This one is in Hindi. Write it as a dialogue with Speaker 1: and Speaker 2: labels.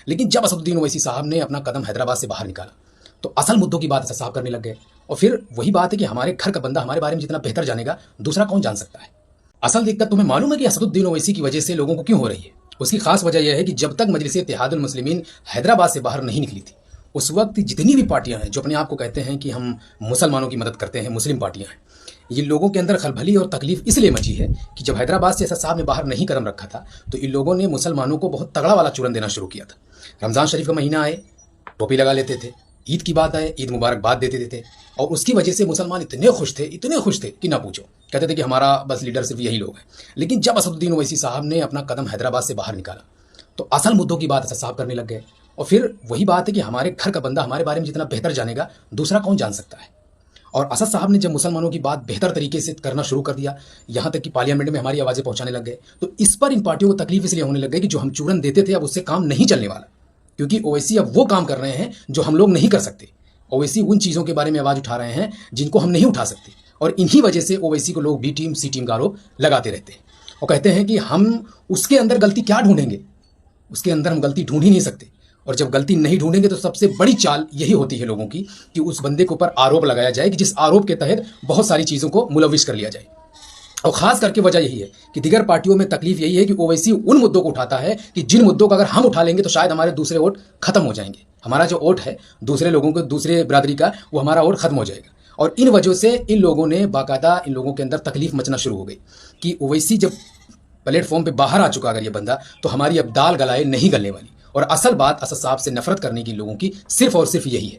Speaker 1: लेकिन जब असदुद्दीन ओवैसी साहब ने अपना कदम हैदराबाद से बाहर निकाला तो असल मुद्दों की बात असद साहब करने लग गए। और फिर वही बात है कि हमारे घर का बंदा हमारे बारे में जितना बेहतर जानेगा दूसरा कौन जान सकता है। असल दिक्कत तुम्हें मालूम है कि असदुद्दीन ओवैसी की वजह से लोगों को क्यों हो रही है? उसकी खास वजह यह है कि जब तक मजलिस इत्तेहादुल मुस्लिमीन हैदराबाद से बाहर नहीं निकली थी, उस वक्त जितनी भी पार्टियां हैं जो अपने आप को कहते हैं कि हम मुसलमानों की मदद करते हैं, मुस्लिम पार्टियां हैं, ये लोगों के अंदर खलबली और तकलीफ इसलिए मची है कि जब हैदराबाद से असद साहब ने बाहर नहीं कदम रखा था तो इन लोगों ने मुसलमानों को बहुत तगड़ा वाला चूरन देना शुरू किया था। रमज़ान शरीफ का महीना आए टोपी लगा लेते थे, ईद की बात आए ईद मुबारकबाद देते थे, और उसकी वजह से मुसलमान इतने खुश थे कि ना पूछो। कहते थे कि हमारा बस लीडर सिर्फ यही लोग हैं। लेकिन जब असदुद्दीन ओवैसी साहब ने अपना कदम हैदराबाद से बाहर निकाला तो असल मुद्दों की बात असद साहब करने लग गए। और फिर वही बात है कि हमारे घर का बंदा हमारे बारे में जितना बेहतर जानेगा दूसरा कौन जान सकता है। और असद साहब ने जब मुसलमानों की बात बेहतर तरीके से करना शुरू कर दिया, यहाँ तक कि पार्लियामेंट में हमारी आवाज़ें पहुंचाने लग गए, तो इस पर इन पार्टियों को तकलीफ इसलिए होने लग गई कि जो हम चूरन देते थे अब उससे काम नहीं चलने वाला, क्योंकि ओवैसी अब वो काम कर रहे हैं जो हम लोग नहीं कर सकते। ओवैसी उन चीज़ों के बारे में आवाज़ उठा रहे हैं जिनको हम नहीं उठा सकते, और इन्हीं वजह से ओवैसी को लोग बी टीम सी टीम का आरोप लगाते रहते हैं और कहते हैं कि हम उसके अंदर गलती क्या ढूंढेंगे, उसके अंदर हम गलती ढूंढ ही नहीं सकते। और जब गलती नहीं ढूंढेंगे तो सबसे बड़ी चाल यही होती है लोगों की कि उस बंदे के ऊपर आरोप लगाया जाए कि जिस आरोप के तहत बहुत सारी चीज़ों को मुलविश कर लिया जाए। और खास करके वजह यही है कि दीगर पार्टियों में तकलीफ यही है कि ओवैसी उन मुद्दों को उठाता है कि जिन मुद्दों को अगर हम उठा लेंगे तो शायद हमारे दूसरे वोट खत्म हो जाएंगे। हमारा जो वोट है दूसरे लोगों को, दूसरे बिरादरी का, वो हमारा वोट खत्म हो जाएगा। और इन वजह से इन लोगों ने बाकायदा इन लोगों के अंदर तकलीफ मचना शुरू हो गई कि ओवैसी जब प्लेटफॉर्म पे बाहर आ चुका अगर ये बंदा, तो हमारी अब दाल गलाए नहीं गलने वाली। और असल बात असद साहब से नफरत करने की लोगों की सिर्फ और सिर्फ यही है।